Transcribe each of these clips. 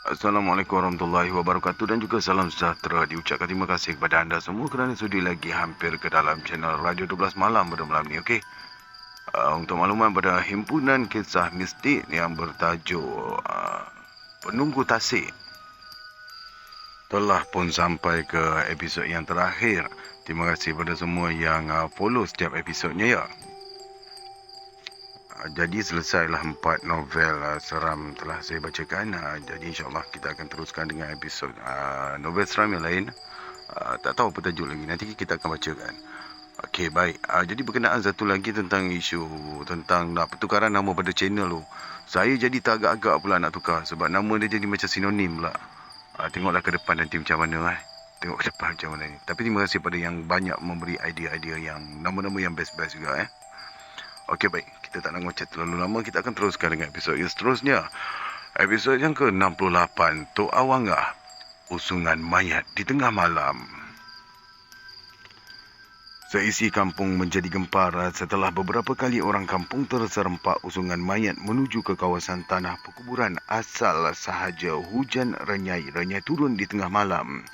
Assalamualaikum warahmatullahi wabarakatuh dan juga salam sejahtera. Diucapkan terima kasih kepada anda semua kerana sudi lagi hampir ke dalam channel Radio 12 Malam pada malam ni. Okey. Untuk makluman pada himpunan kisah mistik yang bertajuk Penunggu Tasik telah pun sampai ke episod yang terakhir. Terima kasih kepada semua yang follow setiap episodnya ya. Jadi selesailah 4 novel seram telah saya bacakan. Jadi insyaAllah kita akan teruskan dengan episod novel seram yang lain. Tak tahu apa tajuk lagi. Nanti kita akan bacakan. Okey, baik. Jadi berkenaan satu lagi tentang isu tentang nak pertukaran nama pada channel tu. Saya jadi tak agak-agak pula nak tukar. Sebab nama dia jadi macam sinonim pula. Tengoklah ke depan nanti macam mana. Tengok ke depan macam mana ni. Tapi terima kasih pada yang banyak memberi idea-idea yang nama-nama yang best-best juga. Okey, baik. Kita tak nak ngocet terlalu lama. Kita akan teruskan dengan episod yang seterusnya. Episod yang ke-68. Tok Awangah. Usungan mayat di tengah malam. Seisi kampung menjadi gempar setelah beberapa kali orang kampung terserempak usungan mayat menuju ke kawasan tanah perkuburan asal sahaja hujan renyai-renyai turun di tengah malam.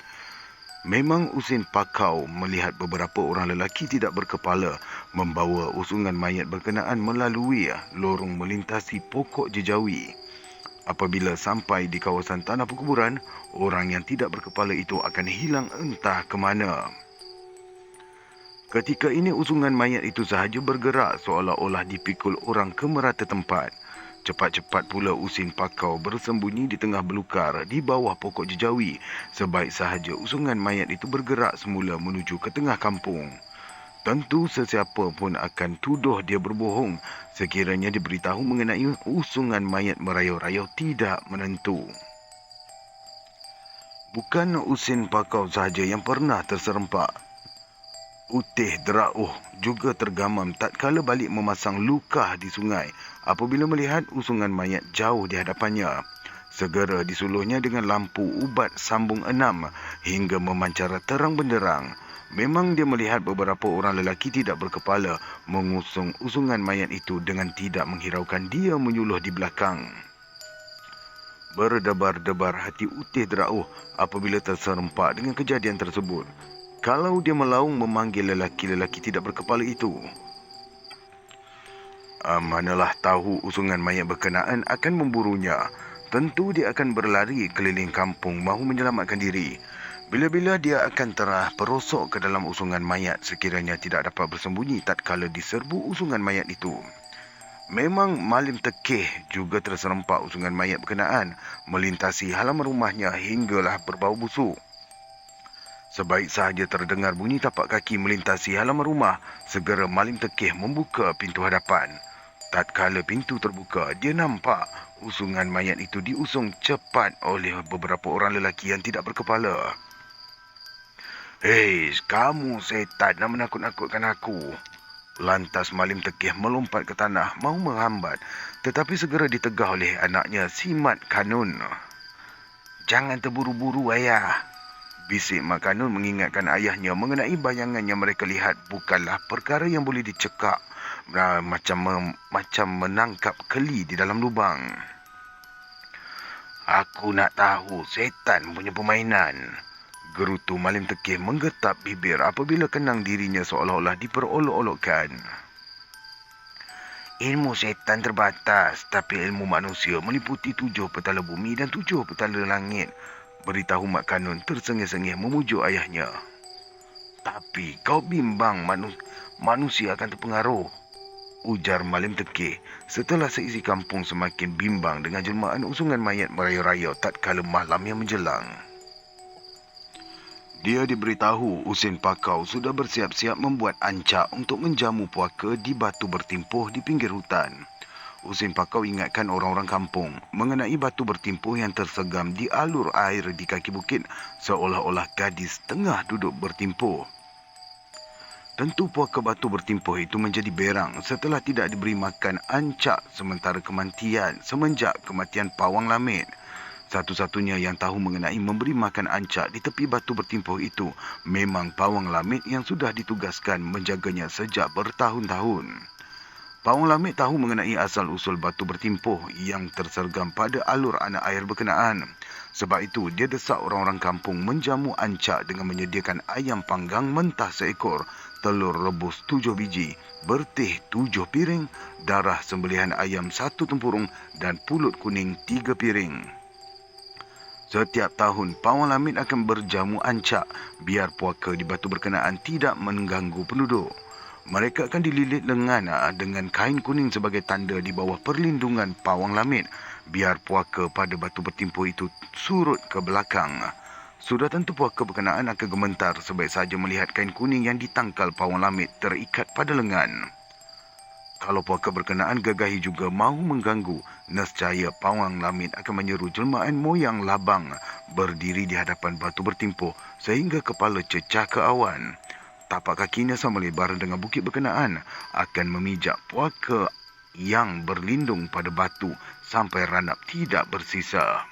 Memang Usin Pakau melihat beberapa orang lelaki tidak berkepala membawa usungan mayat berkenaan melalui lorong melintasi pokok jejawi. Apabila sampai di kawasan tanah perkuburan, orang yang tidak berkepala itu akan hilang entah ke mana. Ketika ini usungan mayat itu sahaja bergerak seolah-olah dipikul orang ke merata tempat. Cepat-cepat pula Usin Pakau bersembunyi di tengah belukar di bawah pokok jejawi. Sebaik sahaja usungan mayat itu bergerak semula menuju ke tengah kampung. Tentu sesiapa pun akan tuduh dia berbohong sekiranya diberitahu mengenai usungan mayat merayau-rayau tidak menentu. Bukan Usin Pakau sahaja yang pernah terserempak. Utih Derauh juga tergamam tatkala balik memasang luka di sungai apabila melihat usungan mayat jauh di hadapannya. Segera disuluhnya dengan lampu ubat sambung 6 hingga memancar terang benderang. Memang dia melihat beberapa orang lelaki tidak berkepala mengusung usungan mayat itu dengan tidak menghiraukan dia menyuluh di belakang. Berdebar-debar hati Utih Derauh apabila terserempak dengan kejadian tersebut. Kalau dia melaung memanggil lelaki-lelaki tidak berkepala itu, manalah tahu usungan mayat berkenaan akan memburunya. Tentu dia akan berlari keliling kampung mahu menyelamatkan diri. Bila-bila dia akan terperosok ke dalam usungan mayat sekiranya tidak dapat bersembunyi tatkala diserbu usungan mayat itu. Memang Malim Tekeh juga terserempak usungan mayat berkenaan melintasi halaman rumahnya hinggalah berbau busuk. Sebaik sahaja terdengar bunyi tapak kaki melintasi halaman rumah, segera Malim Tekeh membuka pintu hadapan. Tatkala pintu terbuka, dia nampak usungan mayat itu diusung cepat oleh beberapa orang lelaki yang tidak berkepala. "Hei, kamu setan nak menakut-nakutkan aku." Lantas Malim Tekeh melompat ke tanah, mahu menghambat, tetapi segera ditegah oleh anaknya Simat Kanun. "Jangan terburu-buru, ayah." Bisik Mak Kanun mengingatkan ayahnya mengenai bayangan yang mereka lihat bukanlah perkara yang boleh dicekak macam menangkap keli di dalam lubang. "Aku nak tahu setan punya permainan." Gerutu Malim Tekeh menggetap bibir apabila kenang dirinya seolah-olah diperolok-olokkan. "Ilmu setan terbatas, tapi ilmu manusia meliputi 7 petala bumi dan 7 petala langit," beritahu Mak Kanun tersengih-sengih memujuk ayahnya. "Tapi kau bimbang manusia akan terpengaruh," ujar Malim Tekeh setelah seisi kampung semakin bimbang dengan jelmaan usungan mayat merayau-rayau tatkala malam yang menjelang. Dia diberitahu Usin Pakau sudah bersiap-siap membuat ancak untuk menjamu puaka di batu bertimpuh di pinggir hutan. Usin Pakau ingatkan orang-orang kampung mengenai batu bertimpuh yang tersegam di alur air di kaki bukit seolah-olah gadis tengah duduk bertimpuh. Tentu puaka batu bertimpuh itu menjadi berang setelah tidak diberi makan ancak semenjak kematian Pawang Lamit. Satu-satunya yang tahu mengenai memberi makan ancak di tepi batu bertimpuh itu memang Pawang Lamit yang sudah ditugaskan menjaganya sejak bertahun-tahun. Pawang Lamid tahu mengenai asal-usul batu bertimpuh yang tersergam pada alur anak air berkenaan. Sebab itu, dia desak orang-orang kampung menjamu ancak dengan menyediakan ayam panggang mentah seekor, telur rebus 7 biji, bertih 7 piring, darah sembelihan ayam 1 tempurung dan pulut kuning 3 piring. Setiap tahun, Pawang Lamid akan berjamu ancak biar puaka di batu berkenaan tidak mengganggu penduduk. Mereka akan dililit dengan kain kuning sebagai tanda di bawah perlindungan Pawang Lamid biar puaka pada batu bertimpuh itu surut ke belakang. Sudah tentu puaka berkenaan akan gementar sebaik saja melihat kain kuning yang ditangkal Pawang Lamid terikat pada lengan. Kalau puaka berkenaan gagahi juga mahu mengganggu, nescaya Pawang Lamid akan menyeru jelmaan moyang labang berdiri di hadapan batu bertimpuh sehingga kepala cecah ke awan. Tapak kakinya sama lebar dengan bukit berkenaan akan memijak puaka yang berlindung pada batu sampai ranap tidak bersisa.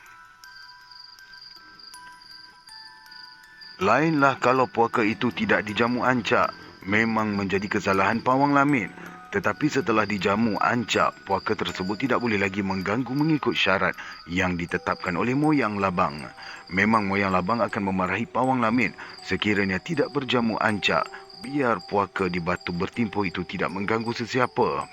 Lainlah kalau puaka itu tidak dijamu ancak, memang menjadi kesalahan Pawang Lamid. Tetapi setelah dijamu ancak, puaka tersebut tidak boleh lagi mengganggu mengikut syarat yang ditetapkan oleh moyang labang. Memang moyang labang akan memarahi Pawang Lamid sekiranya tidak berjamu ancak, biar puaka di batu bertimpuh itu tidak mengganggu sesiapa.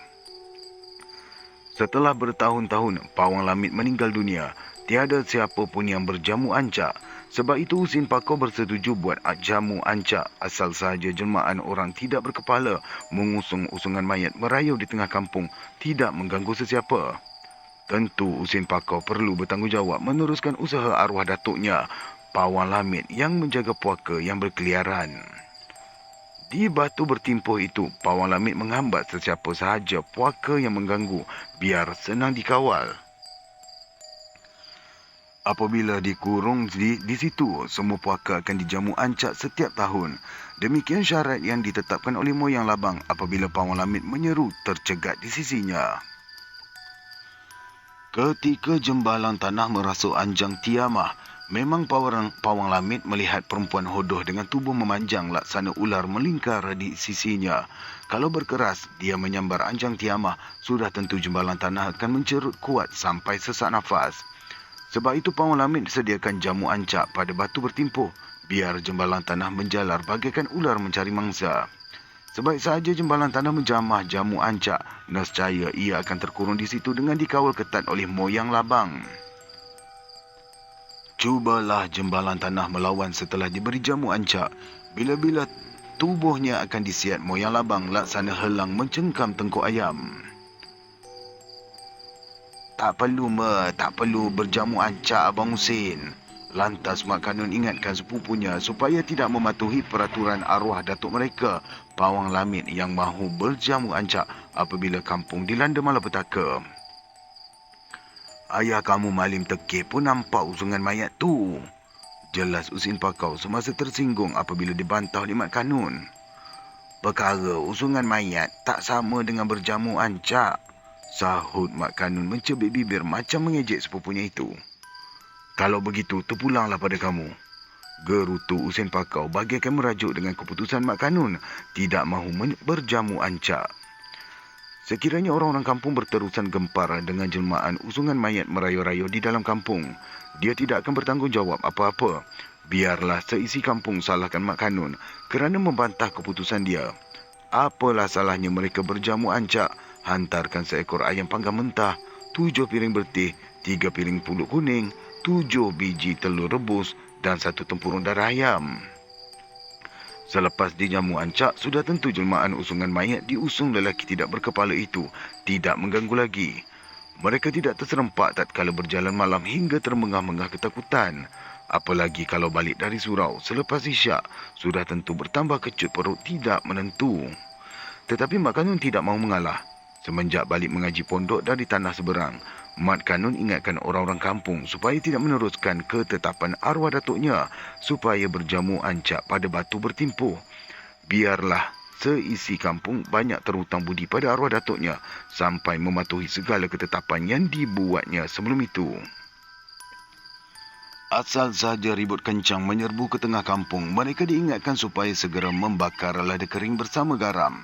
Setelah bertahun-tahun Pawang Lamid meninggal dunia, tiada siapa pun yang berjamu ancak. Sebab itu Usin Pakau bersetuju buat jamu ancak asal sahaja jelmaan orang tidak berkepala mengusung usungan mayat merayau di tengah kampung tidak mengganggu sesiapa. Tentu Usin Pakau perlu bertanggungjawab meneruskan usaha arwah datuknya, Pawang Lamid yang menjaga puaka yang berkeliaran. Di batu bertimpuh itu, Pawang Lamid menghambat sesiapa sahaja puaka yang mengganggu biar senang dikawal. Apabila dikurung di situ, semua puaka akan dijamu ancak setiap tahun. Demikian syarat yang ditetapkan oleh moyang labang apabila Pawang Lamid menyeru tercegat di sisinya. Ketika jembalang tanah merasuk anjang Tiamah, memang Pawang Lamid melihat perempuan hodoh dengan tubuh memanjang laksana ular melingkar di sisinya. Kalau berkeras, dia menyambar anjang Tiamah, sudah tentu jembalang tanah akan mencerut kuat sampai sesak nafas. Sebab itu Pawang Lamid sediakan jamu ancak pada batu bertimpuh, biar jembalang tanah menjalar bagaikan ular mencari mangsa. Sebaik saja jembalang tanah menjamah jamu ancak, nescaya ia akan terkurung di situ dengan dikawal ketat oleh moyang labang. Cubalah jembalang tanah melawan setelah diberi jamu ancak. Bila-bila tubuhnya akan disiat moyang labang laksana helang mencengkam tengkuk ayam. Tak perlu berjamu ancak Abang Husin. Lantas Mak Kanun ingatkan sepupunya supaya tidak mematuhi peraturan arwah datuk mereka, Pawang Lamid yang mahu berjamu ancak apabila kampung dilanda malapetaka. Ayah kamu Malim Tekir pun nampak usungan mayat tu, jelas Usin Pakau semasa tersinggung apabila dibantah oleh Mak Kanun. Perkara usungan mayat tak sama dengan berjamu ancak, sahut Mak Kanun mencebik bibir macam mengejek sepupunya itu. Kalau begitu, terpulanglah pada kamu, gerutu Usin Pakau bagaikan merajuk dengan keputusan Mak Kanun tidak mahu berjamu ancak. Sekiranya orang-orang kampung berterusan gempar dengan jelmaan usungan mayat merayu-rayu di dalam kampung, dia tidak akan bertanggungjawab apa-apa. Biarlah seisi kampung salahkan Mak Kanun kerana membantah keputusan dia. Apalah salahnya mereka berjamu ancak, hantarkan seekor ayam panggang mentah, 7 piring bertih, 3 piring pulut kuning, 7 biji telur rebus dan 1 tempurung darah ayam. Selepas dijamu ancak, sudah tentu jelmaan usungan mayat diusung lelaki tidak berkepala itu tidak mengganggu lagi. Mereka tidak terserempak tatkala berjalan malam hingga termengah-mengah ketakutan. Apalagi kalau balik dari surau selepas isyak, sudah tentu bertambah kecut perut tidak menentu. Tetapi Mak Kanun tidak mahu mengalah. Semenjak balik mengaji pondok dari tanah seberang, Mat Kanun ingatkan orang-orang kampung supaya tidak meneruskan ketetapan arwah datuknya supaya berjamu ancak pada batu bertimpuh. Biarlah seisi kampung banyak terhutang budi pada arwah datuknya sampai mematuhi segala ketetapan yang dibuatnya sebelum itu. Asal saja ribut kencang menyerbu ke tengah kampung, mereka diingatkan supaya segera membakar lada kering bersama garam.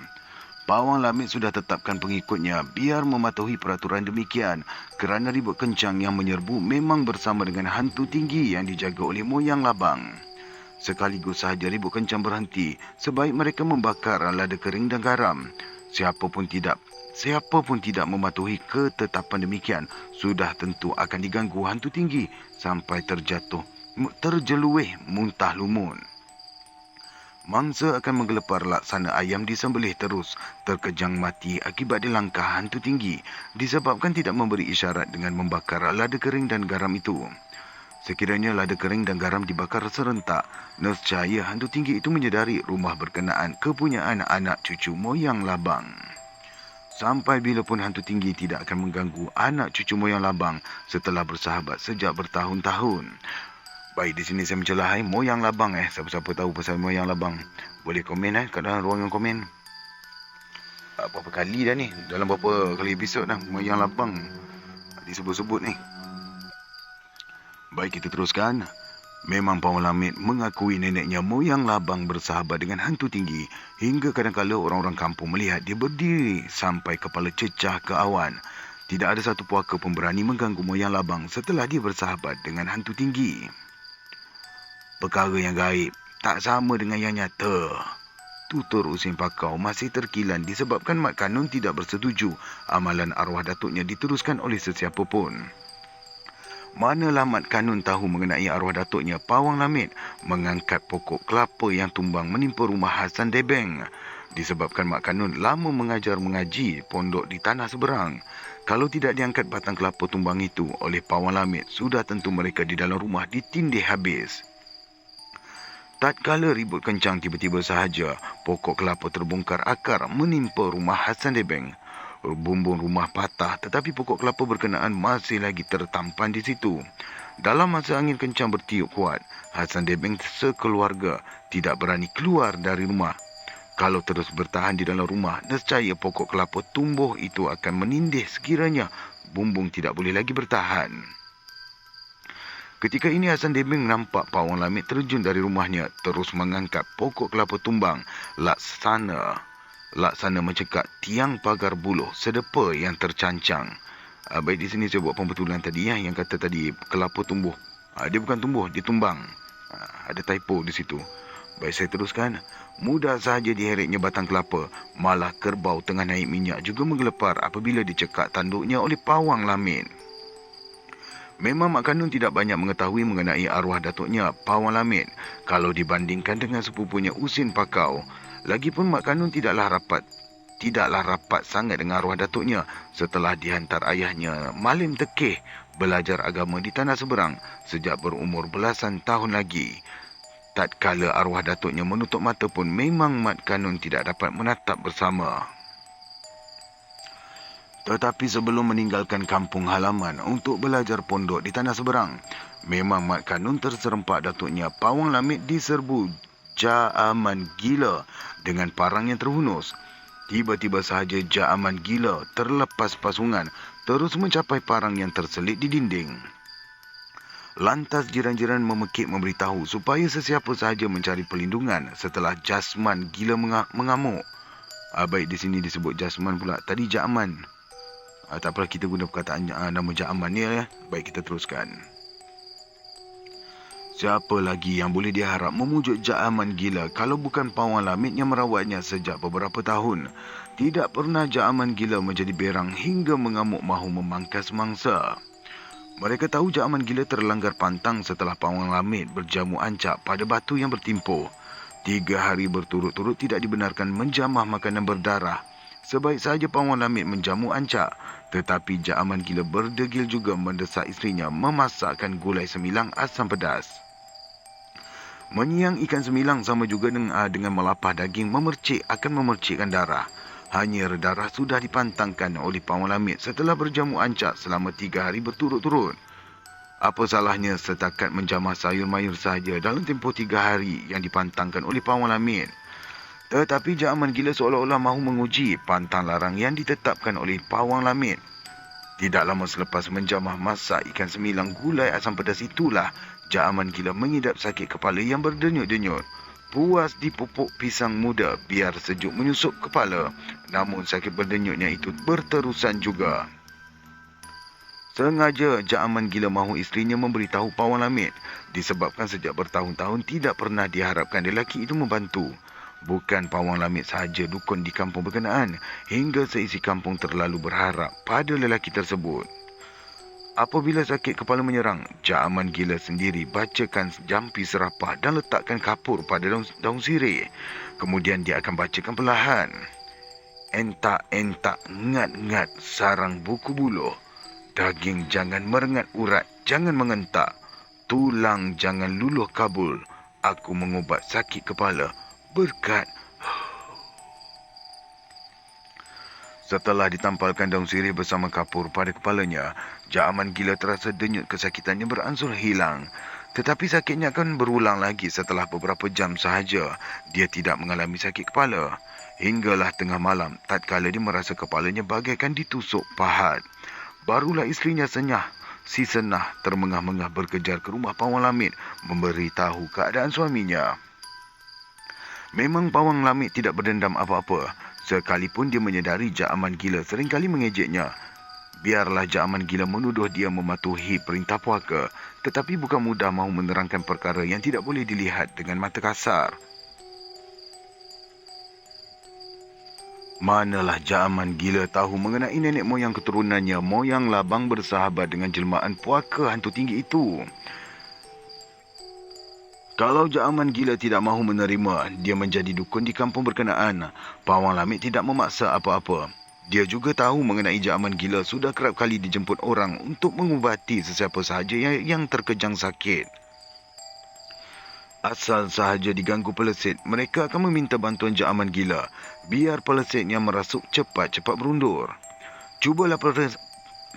Pawang Lamit sudah tetapkan pengikutnya biar mematuhi peraturan demikian kerana ribut kencang yang menyerbu memang bersama dengan hantu tinggi yang dijaga oleh moyang labang. Sekaligus sahaja ribut kencang berhenti, sebaik mereka membakar lada kering dan garam. Siapa pun tidak mematuhi ketetapan demikian, sudah tentu akan diganggu hantu tinggi sampai terjeluih muntah lumun. Mangsa akan menggelepar laksana ayam disembelih terus, terkejang mati akibat dilangkah hantu tinggi, disebabkan tidak memberi isyarat dengan membakar lada kering dan garam itu. Sekiranya lada kering dan garam dibakar serentak, nescaya hantu tinggi itu menyedari rumah berkenaan kepunyaan anak cucu moyang labang. Sampai bila pun hantu tinggi tidak akan mengganggu anak cucu moyang labang setelah bersahabat sejak bertahun-tahun. Baik, di sini saya mencelahai moyang labang. Siapa-siapa tahu pasal moyang labang, boleh komen kat dalam ruangan komen. Berapa kali dah ni? Dalam berapa kali episod dah moyang labang disebut-sebut ni. Baik, kita teruskan. Memang Pawang Lamit mengakui neneknya moyang labang bersahabat dengan hantu tinggi hingga kadang-kala orang-orang kampung melihat dia berdiri sampai kepala cecah ke awan. Tidak ada satu puaka pun berani mengganggu moyang labang setelah dia bersahabat dengan hantu tinggi. Perkara yang gaib tak sama dengan yang nyata. Tutur Usin Pakau masih terkilan disebabkan Mat Kanun tidak bersetuju amalan arwah datuknya diteruskan oleh sesiapa pun. Manalah Mat Kanun tahu mengenai arwah datuknya, Pawang Lamit mengangkat pokok kelapa yang tumbang menimpa rumah Hasan Debeng. Disebabkan Mat Kanun lama mengajar mengaji pondok di tanah seberang. Kalau tidak diangkat batang kelapa tumbang itu oleh Pawang Lamit, sudah tentu mereka di dalam rumah ditindih habis. Tatkala ribut kencang tiba-tiba sahaja, pokok kelapa terbongkar akar menimpa rumah Hasan Debeng. Bumbung rumah patah tetapi pokok kelapa berkenaan masih lagi tertampan di situ. Dalam masa angin kencang bertiup kuat, Hasan Debeng sekeluarga tidak berani keluar dari rumah. Kalau terus bertahan di dalam rumah, nescaya pokok kelapa tumbuh itu akan menindih sekiranya bumbung tidak boleh lagi bertahan. Ketika ini Hasan Debeng nampak Pawang Lamit terjun dari rumahnya terus mengangkat pokok kelapa tumbang laksana mencekat tiang pagar buluh sedepa yang tercancang. Baik, di sini saya buat pembetulan tadi yang kata tadi kelapa tumbuh. Dia bukan tumbuh, dia tumbang. Ada typo di situ. Baik, saya teruskan. Mudah sahaja diheretnya batang kelapa, malah kerbau tengah naik minyak juga menggelepar apabila dicekak tanduknya oleh Pawang Lamit. Memang Mak Kanun tidak banyak mengetahui mengenai arwah datuknya, Pawang Lamit, kalau dibandingkan dengan sepupunya Usin Pakau. Lagipun Mak Kanun tidaklah rapat sangat dengan arwah datuknya setelah dihantar ayahnya Malim Tekeh belajar agama di tanah seberang sejak berumur belasan tahun lagi. Tatkala arwah datuknya menutup mata pun memang Mak Kanun tidak dapat menatap bersama. Tetapi sebelum meninggalkan kampung halaman untuk belajar pondok di tanah seberang, memang Mat Kanun terserempak datuknya Pawang Lamit diserbu Jaaman Gila dengan parang yang terhunus. Tiba-tiba sahaja Jaaman Gila terlepas pasungan terus mencapai parang yang terselit di dinding. Lantas jiran-jiran memekik memberitahu supaya sesiapa sahaja mencari perlindungan setelah Jasman Gila mengamuk. Baik, di sini disebut Jasman pula. Tadi Jaaman. Tak apalah, kita guna perkataan nama Jaaman ni ya. Baik, kita teruskan. Siapa lagi yang boleh diharap memujuk Jaaman Gila kalau bukan Pawang Lamit yang merawatnya sejak beberapa tahun. Tidak pernah Jaaman Gila menjadi berang hingga mengamuk mahu memangkas mangsa. Mereka tahu Jaaman Gila terlanggar pantang setelah Pawang Lamit berjamu ancak pada batu yang bertimpuh. 3 hari berturut-turut tidak dibenarkan menjamah makanan berdarah. Sebaik saja Pawang Lamit menjamu ancak, tetapi Jaaman Gila berdegil juga mendesak isterinya memasakkan gulai semilang asam pedas. Menyiang ikan semilang sama juga dengan melapah daging akan memercikkan darah. Hanya darah sudah dipantangkan oleh Pawang Lamit setelah berjamu ancak selama 3 hari berturut-turut. Apa salahnya setakat menjamah sayur mayur sahaja dalam tempoh 3 hari yang dipantangkan oleh Pawang Lamit. Tetapi Jaaman Gila seolah-olah mahu menguji pantang larang yang ditetapkan oleh Pawang Lamit. Tidak lama selepas menjamah masak ikan semilang gulai asam pedas itulah Jaaman Gila mengidap sakit kepala yang berdenyut-denyut. Puas dipupuk pisang muda biar sejuk menyusup kepala. Namun sakit berdenyutnya itu berterusan juga. Sengaja Cak Aman gila mahu isterinya memberitahu Pawang Lamit disebabkan sejak bertahun-tahun tidak pernah diharapkan lelaki itu membantu. Bukan Pawang Lamit sahaja dukun di kampung berkenaan, hingga seisi kampung terlalu berharap pada lelaki tersebut. Apabila sakit kepala menyerang, Cak Aman gila sendiri bacakan jampi serapah dan letakkan kapur pada daun sirih. Kemudian dia akan bacakan perlahan. Entak-entak ngat-ngat sarang buku buluh. Daging jangan merengat urat, jangan mengentak. Tulang jangan luluh kabul. Aku mengubat sakit kepala berkat. Setelah ditampalkan daun sirih bersama kapur pada kepalanya, Cak Aman gila terasa denyut kesakitannya beransur hilang. Tetapi sakitnya akan berulang lagi setelah beberapa jam sahaja. Dia tidak mengalami sakit kepala. Hinggalah tengah malam, tatkala dia merasa kepalanya bagaikan ditusuk pahat. Barulah isterinya si Senah termengah-mengah berkejar ke rumah Pawang Lamit memberitahu keadaan suaminya. Memang Pawang Lamit tidak berdendam apa-apa. Sekalipun dia menyedari Cak Aman gila seringkali mengejeknya. Biarlah Cak Aman gila menuduh dia mematuhi perintah puaka, tetapi bukan mudah mahu menerangkan perkara yang tidak boleh dilihat dengan mata kasar. Manalah Cak Aman gila tahu mengenai nenek moyang keturunannya, moyang labang bersahabat dengan jelmaan puaka hantu tinggi itu. Kalau Cak Aman gila tidak mahu menerima dia menjadi dukun di kampung berkenaan, Pawang Lamit tidak memaksa apa-apa. Dia juga tahu mengenai Cak Aman gila sudah kerap kali dijemput orang untuk mengubati sesiapa sahaja yang terkejang sakit. Asal sahaja diganggu pelesit, mereka akan meminta bantuan Cak Aman gila, biar pelesitnya merasuk cepat-cepat berundur. Cubalah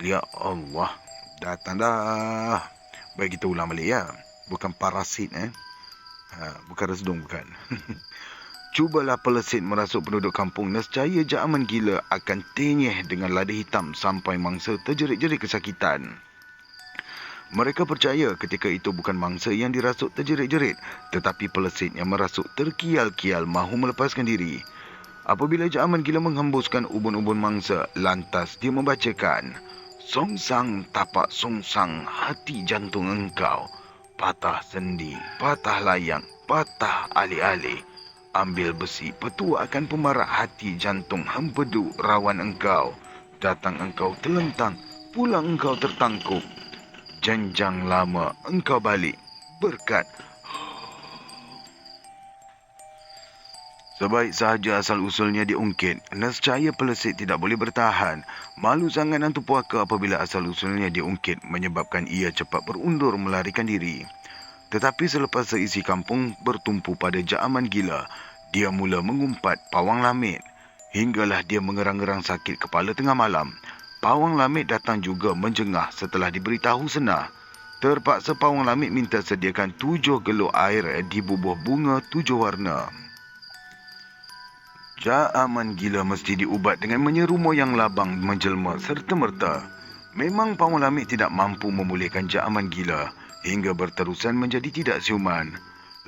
Ya Allah, datang dah. Baik, kita ulang balik ya. Bukan parasit bukan resdung, bukan. Cubalah pelesit merasuk penduduk kampung, nescaya Cak Aman gila akan tenyeh dengan lada hitam sampai mangsa terjerit-jerit kesakitan. Mereka percaya ketika itu bukan mangsa yang dirasuk terjerit-jerit, tetapi pelesit yang merasuk terkial-kial mahu melepaskan diri. Apabila Cak Aman gila menghembuskan ubun-ubun mangsa, lantas dia membacakan, "Songsang tapak songsang hati jantung engkau. Patah sendi, patah layang, patah alih-alih. Ambil besi, petuakan pemarak hati jantung hempedu rawan engkau. Datang engkau terlentang, pulang engkau tertangkup. Jenjang lama engkau balik, berkat." Sebaik sahaja asal-usulnya diungkit, nescaya pelesit tidak boleh bertahan. Malu sangat hantu puaka apabila asal-usulnya diungkit menyebabkan ia cepat berundur melarikan diri. Tetapi selepas seisi kampung bertumpu pada Cak Aman gila, dia mula mengumpat Pawang Lamit. Hinggalah dia mengerang-gerang sakit kepala tengah malam. Pawang Lamit datang juga menjengah setelah diberitahu Senah. Terpaksa Pawang Lamit minta sediakan 7 geluk air dibubuh bunga 7 warna. Cak Aman gila mesti diubat dengan menyeru moyang labang menjelma serta-merta. Memang Pawang Lamit tidak mampu memulihkan Cak Aman gila hingga berterusan menjadi tidak siuman.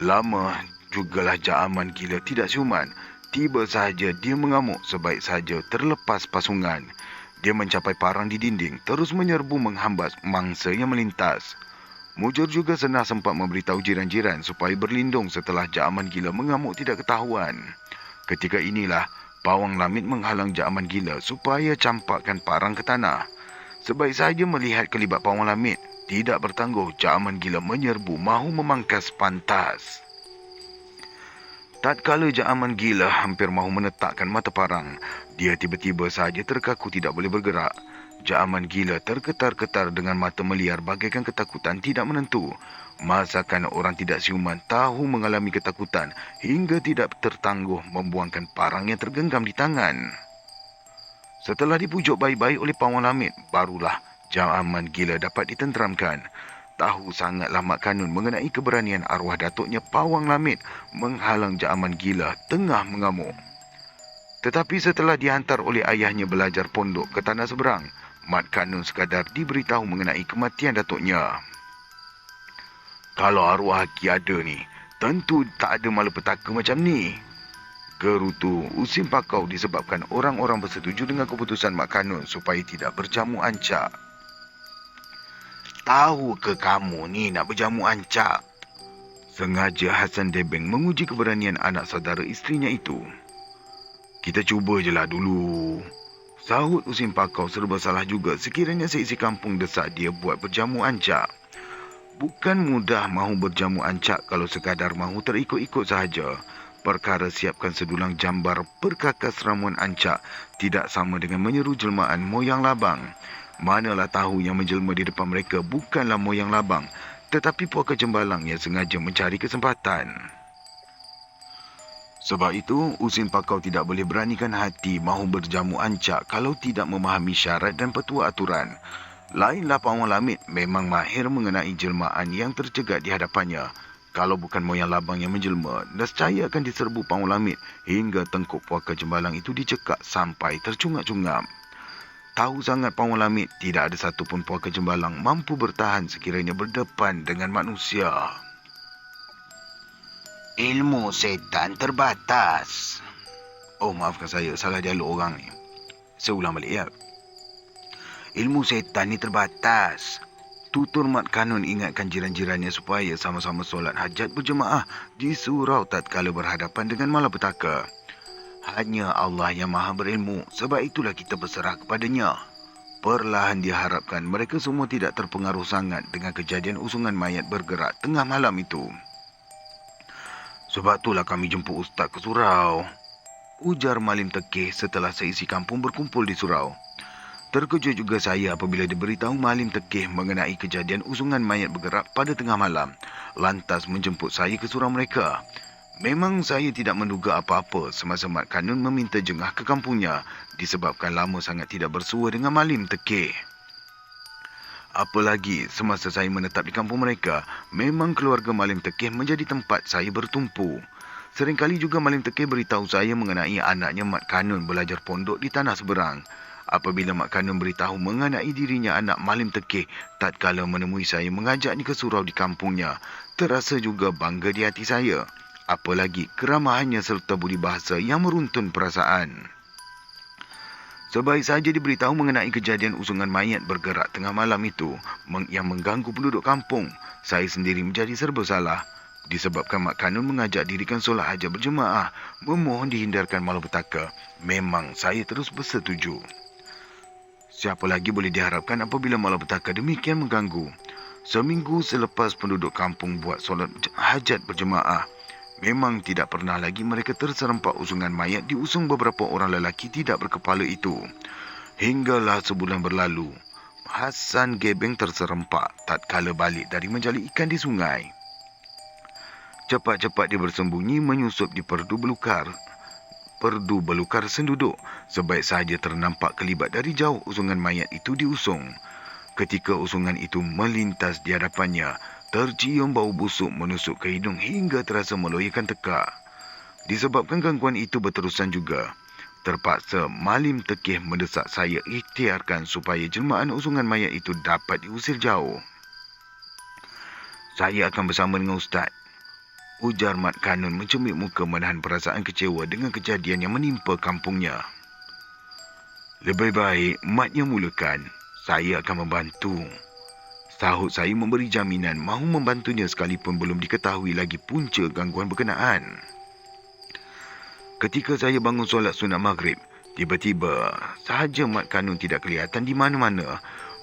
Lama jugalah Cak Aman gila tidak siuman. Tiba sahaja dia mengamuk sebaik sahaja terlepas pasungan. Dia mencapai parang di dinding, terus menyerbu menghambat mangsa yang melintas. Mujur juga Senah sempat memberitahu jiran-jiran supaya berlindung setelah Cak Aman gila mengamuk tidak ketahuan. Ketika inilah, Pawang Lamit menghalang Cak Aman gila supaya campakkan parang ke tanah. Sebaik sahaja melihat kelibat Pawang Lamit, tidak bertangguh Cak Aman gila menyerbu mahu memangkas pantas. Tatkala Cak Aman gila hampir mahu menetapkan mata parang, dia tiba-tiba sahaja terkaku tidak boleh bergerak. Cak Aman gila terketar-ketar dengan mata meliar bagaikan ketakutan tidak menentu. Masakan orang tidak siuman tahu mengalami ketakutan hingga tidak tertangguh membuangkan parang yang tergenggam di tangan. Setelah dipujuk baik-baik oleh Pawang Lamit, barulah Cak Aman gila dapat ditenteramkan. Tahu sangatlah Mak Kanun mengenai keberanian arwah datuknya Pawang Lamit menghalang Cak Aman gila tengah mengamuk. Tetapi setelah dihantar oleh ayahnya belajar pondok ke tanah seberang, Mat Kanun sekadar diberitahu mengenai kematian datuknya. "Kalau arwah Haki ada ni, Tentu tak ada malapetaka macam ni. Gerutu Usim Pakau disebabkan orang-orang bersetuju dengan keputusan Mak Kanun supaya tidak berjamu ancak. Tahu ke kamu ni nak berjamu ancak? Sengaja Hasan Debeng menguji keberanian anak saudara isterinya itu. Kita cuba je lah dulu. Sahut Usim Pakau serba salah juga sekiranya seisi kampung desak dia buat berjamu ancak. Bukan mudah mahu berjamu ancak kalau sekadar mahu terikut-ikut sahaja. Perkara siapkan sedulang jambar perkakas ramuan ancak tidak sama dengan menyeru jelmaan moyang labang. Manalah tahu yang menjelma di depan mereka bukanlah moyang labang, tetapi puaka jembalang yang sengaja mencari kesempatan. Sebab itu, Usin Pakau tidak boleh beranikan hati mahu berjamu ancak kalau tidak memahami syarat dan petua aturan. Lainlah Pawang Lamit memang mahir mengenai jelmaan yang tercegat di hadapannya. Kalau bukan moyang labang yang menjelma, nescaya akan diserbu Pawang Lamit hingga tengkuk puaka jembalang itu dicekak sampai tercungap-cungap. Tahu sangat Pawang Lamit tidak ada satu pun puaka jembalang mampu bertahan sekiranya berdepan dengan manusia. Ilmu setan terbatas. Oh, maafkan saya, salah dialog orang ni. Saya ulang balik ya. Ilmu setan ni terbatas. Tutur Mat Kanun ingatkan jiran-jirannya supaya sama-sama solat hajat berjemaah di surau tatkala berhadapan dengan malapetaka. Hanya Allah yang maha berilmu, sebab itulah kita berserah kepadanya. Perlahan diharapkan mereka semua tidak terpengaruh sangat dengan kejadian usungan mayat bergerak tengah malam itu. Sebab itulah kami jemput ustaz ke surau, ujar Malim Tekeh setelah seisi kampung berkumpul di surau. Terkejut juga saya apabila diberitahu Malim Tekeh mengenai kejadian usungan mayat bergerak pada tengah malam, lantas menjemput saya ke surau mereka. Memang saya tidak menduga apa-apa semasa Mat Kanun meminta jengah ke kampungnya, disebabkan lama sangat tidak bersua dengan Malim Tekeh. Apalagi semasa saya menetap di kampung mereka, memang keluarga Malim Tekeh menjadi tempat saya bertumpu. Seringkali juga Malim Tekeh beritahu saya mengenai anaknya Mat Kanun belajar pondok di tanah seberang. Apabila Mat Kanun beritahu mengenai dirinya anak Malim Tekeh tatkala menemui saya mengajaknya ke surau di kampungnya, terasa juga bangga di hati saya. Apalagi keramahannya serta budi bahasa yang meruntun perasaan. Sebaik saja diberitahu mengenai kejadian usungan mayat bergerak tengah malam itu yang mengganggu penduduk kampung, saya sendiri menjadi serba salah. Disebabkan Mat Kanun mengajak dirikan solat hajat berjemaah, memohon dihindarkan malapetaka, memang saya terus bersetuju. Siapa lagi boleh diharapkan apabila malapetaka demikian mengganggu? Seminggu selepas penduduk kampung buat solat hajat berjemaah, memang tidak pernah lagi mereka terserempak usungan mayat diusung beberapa orang lelaki tidak berkepala itu. Hinggalah sebulan berlalu, Hasan Gebeng terserempak tatkala balik dari menjali ikan di sungai. Cepat-cepat dia bersembunyi menyusup di perdu belukar senduduk. Sebaik sahaja ternampak kelibat dari jauh usungan mayat itu diusung. Ketika usungan itu melintas di hadapannya, tercium bau busuk menusuk ke hidung hingga terasa meloyakan tekak. Disebabkan gangguan itu berterusan juga, terpaksa Malim Tekeh mendesak saya ikhtiarkan supaya jelmaan usungan mayat itu dapat diusir jauh. Saya akan bersama dengan ustaz, ujar Mat Kanun mencemik muka menahan perasaan kecewa dengan kejadian yang menimpa kampungnya. Lebih baik Mat yang mulakan, saya akan membantu. Sahut saya memberi jaminan mahu membantunya sekalipun belum diketahui lagi punca gangguan berkenaan. Ketika saya bangun solat sunat maghrib, tiba-tiba sahaja Mat Kanun tidak kelihatan di mana-mana.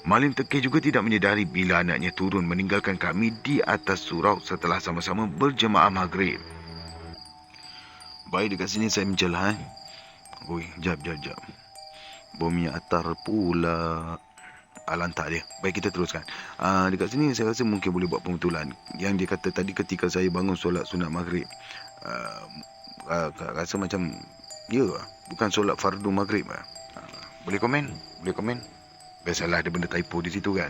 Malim Tekeh juga tidak menyedari bila anaknya turun meninggalkan kami di atas surau setelah sama-sama berjemaah maghrib. Baik, dekat sini saya mencelah. Oi, jap. Bom minyak atar pula. Lantak dia. Baik, kita teruskan. Dekat sini saya rasa mungkin boleh buat pembetulan. Yang dia kata tadi ketika saya bangun solat sunat maghrib. Rasa macam, ya, bukan solat fardu maghrib. Boleh komen? Biasalah ada benda typo di situ kan.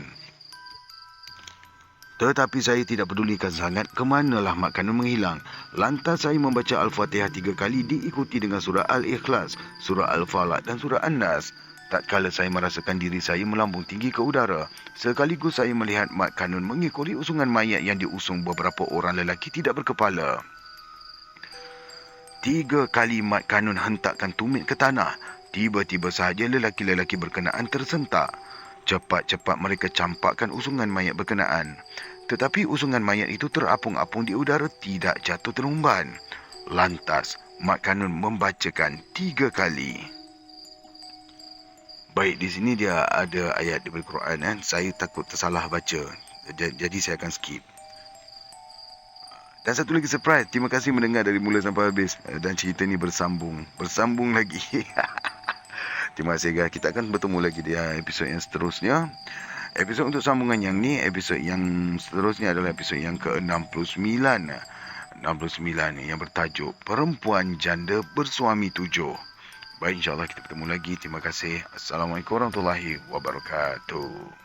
Tetapi saya tidak pedulikan sangat ke manalah Mat Kanun menghilang. Lantas saya membaca Al-Fatihah 3 kali diikuti dengan surah Al-Ikhlas, surah Al-Falaq dan surah An-Nas. Tatkala saya merasakan diri saya melambung tinggi ke udara, sekaligus saya melihat Mat Kanun mengikori usungan mayat yang diusung beberapa orang lelaki tidak berkepala. 3 kali Mat Kanun hentakkan tumit ke tanah. Tiba-tiba sahaja lelaki-lelaki berkenaan tersentak. Cepat-cepat mereka campakkan usungan mayat berkenaan. Tetapi usungan mayat itu terapung-apung di udara, tidak jatuh terumban. Lantas, Mat Kanun membacakan 3 kali. Baik, di sini dia ada ayat daripada Quran kan. Saya takut tersalah baca. Jadi saya akan skip. Dan satu lagi surprise. Terima kasih mendengar dari mula sampai habis. Dan cerita ni bersambung. Bersambung lagi. Terima kasih guys. Kita akan bertemu lagi di episod yang seterusnya. Episod untuk sambungan yang ni, episod yang seterusnya adalah episod yang ke-69. 69 ni yang bertajuk Perempuan Janda Bersuami 7. Baik, insyaAllah kita bertemu lagi. Terima kasih. Assalamualaikum warahmatullahi wabarakatuh.